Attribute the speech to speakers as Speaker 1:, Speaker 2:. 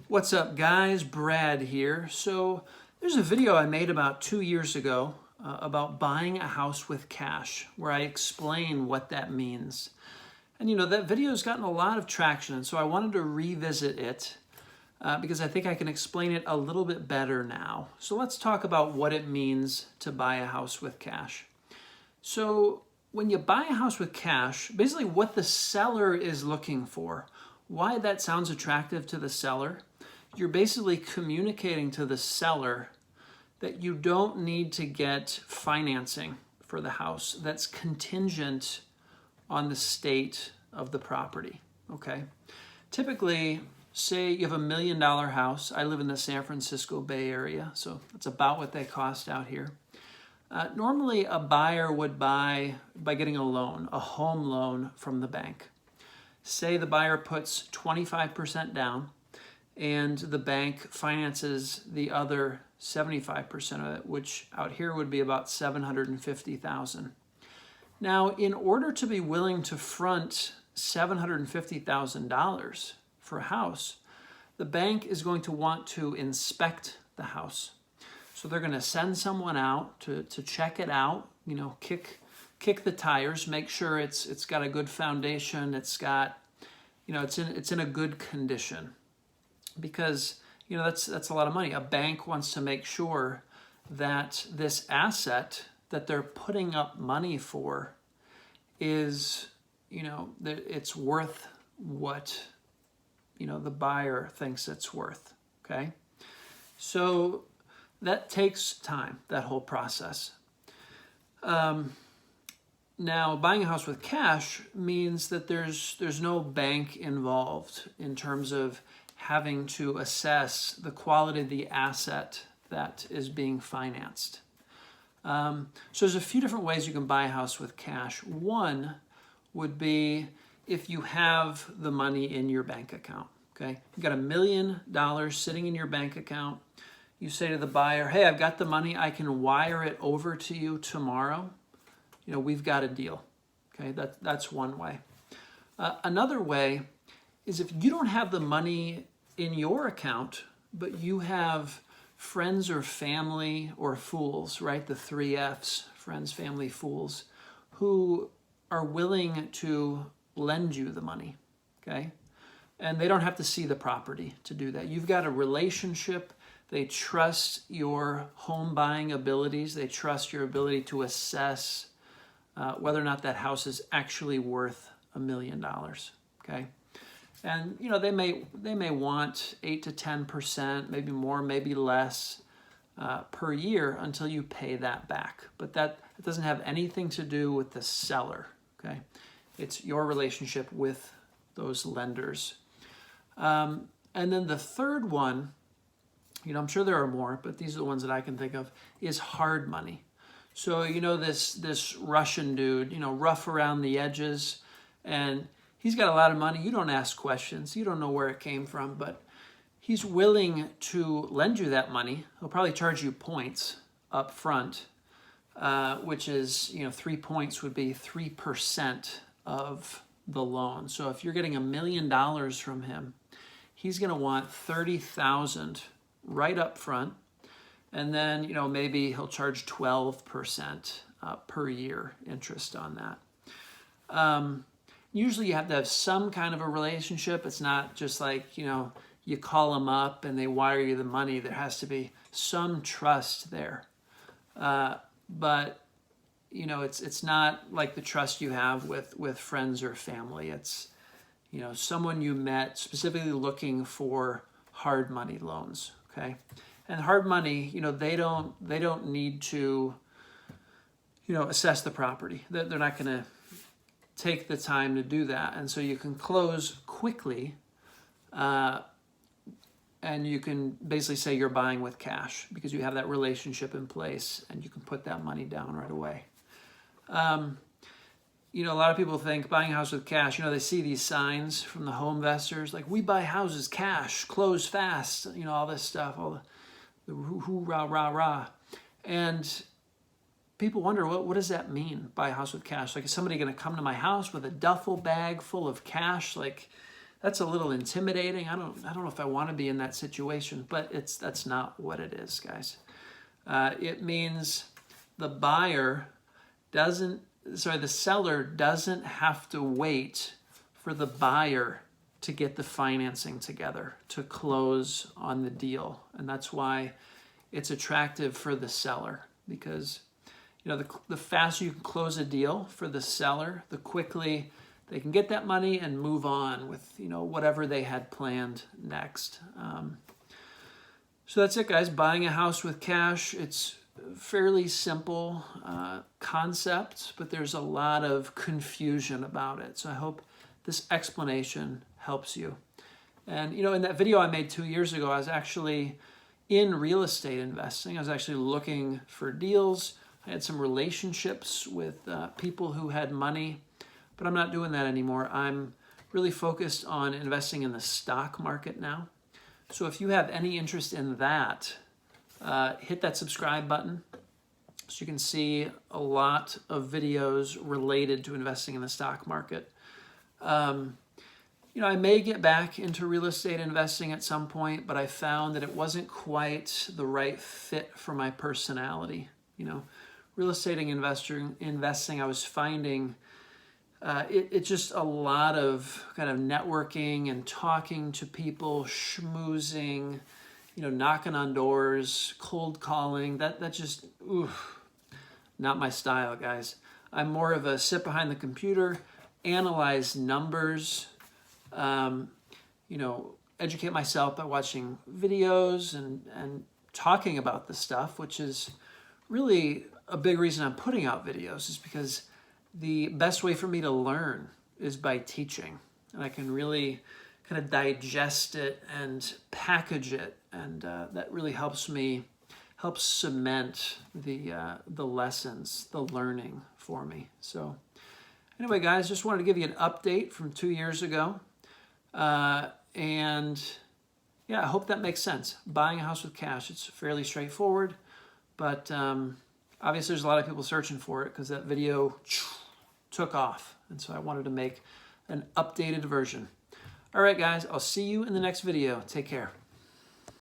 Speaker 1: What's up, guys? Brad here. So there's a video I made about 2 years ago about buying a house with cash, where I explain what that means. And that video has gotten a lot of traction, and so I wanted to revisit it because I think I can explain it a little bit better now. So let's talk about what it means to buy a house with cash. So when you buy a house with cash, basically what the seller is looking for, why that sounds attractive to the seller, you're basically communicating to the seller that you don't need to get financing for the house that's contingent on the state of the property, okay? Typically, say you have $1 million house. I live in the San Francisco Bay Area, so that's about what they cost out here. Normally, a buyer would buy by getting a loan, a home loan from the bank. Say the buyer puts 25% down, and the bank finances the other 75% of it, which out here would be about $750,000. Now, in order to be willing to front $750,000 for a house, the bank is going to want to inspect the house. So they're going to send someone out to check it out, kick the tires, make sure it's got a good foundation, it's got, it's in a good condition. Because that's a lot of money. A bank wants to make sure that this asset that they're putting up money for is, that it's worth what the buyer thinks it's worth. Okay, so that takes time, that whole process. Now, buying a house with cash means that there's no bank involved in terms of having to assess the quality of the asset that is being financed. So there's a few different ways you can buy a house with cash. One would be if you have the money in your bank account. Okay, you've got $1 million sitting in your bank account. You say to the buyer, "Hey, I've got the money. I can wire it over to you tomorrow. We've got a deal." Okay, that's one way. Another way is if you don't have the money in your account, but you have friends or family or fools, right? The 3 F's, friends, family, fools, who are willing to lend you the money, okay? And they don't have to see the property to do that. You've got a relationship. They trust your home buying abilities. They trust your ability to assess whether or not that house is actually worth $1 million, okay? And they may want 8 to 10%, maybe more, maybe less per year until you pay that back. But that doesn't have anything to do with the seller. Okay, it's your relationship with those lenders. And then the third one, I'm sure there are more, but these are the ones that I can think of, is hard money. So this Russian dude, rough around the edges, and he's got a lot of money. You don't ask questions. You don't know where it came from, but he's willing to lend you that money. He'll probably charge you points up front, which is, 3 points would be 3% of the loan. So if you're getting $1 million from him, he's going to want $30,000 right up front. And then, maybe he'll charge 12% per year interest on that. Usually you have to have some kind of a relationship. It's not just like, you call them up and they wire you the money. There has to be some trust there. But, it's not like the trust you have with friends or family. It's, someone you met specifically looking for hard money loans, okay? And hard money, they don't need to, assess the property. They're not going to take the time to do that. And so you can close quickly and you can basically say you're buying with cash because you have that relationship in place and you can put that money down right away. A lot of people think buying a house with cash, they see these signs from the home investors, like we buy houses cash, close fast, all this stuff, all the hoo, rah, rah, rah. And people wonder, what does that mean, buy a house with cash? Like, is somebody going to come to my house with a duffel bag full of cash? Like, that's a little intimidating. I don't know if I want to be in that situation, but that's not what it is, guys. It means the seller doesn't have to wait for the buyer to get the financing together to close on the deal. And that's why it's attractive for the seller, because the faster you can close a deal for the seller, the quickly they can get that money and move on with whatever they had planned next. So that's it, guys. Buying a house with cash. It's a fairly simple concept, but there's a lot of confusion about it. So I hope this explanation helps you. And in that video I made 2 years ago, I was actually in real estate investing. I was actually looking for deals. I had some relationships with people who had money, but I'm not doing that anymore. I'm really focused on investing in the stock market now. So if you have any interest in that, hit that subscribe button so you can see a lot of videos related to investing in the stock market. I may get back into real estate investing at some point, but I found that it wasn't quite the right fit for my personality. Real estate investing, I was finding it's just a lot of kind of networking and talking to people, schmoozing, knocking on doors, cold calling. That just, not my style, guys. I'm more of a sit behind the computer, analyze numbers, educate myself by watching videos and talking about this stuff, which is really a big reason I'm putting out videos, is because the best way for me to learn is by teaching. And I can really kind of digest it and package it. And that really helps cement the lessons, the learning for me. So anyway, guys, just wanted to give you an update from 2 years ago. And yeah, I hope that makes sense. Buying a house with cash, it's fairly straightforward, but obviously there's a lot of people searching for it because that video took off. And so I wanted to make an updated version. All right, guys, I'll see you in the next video. Take care.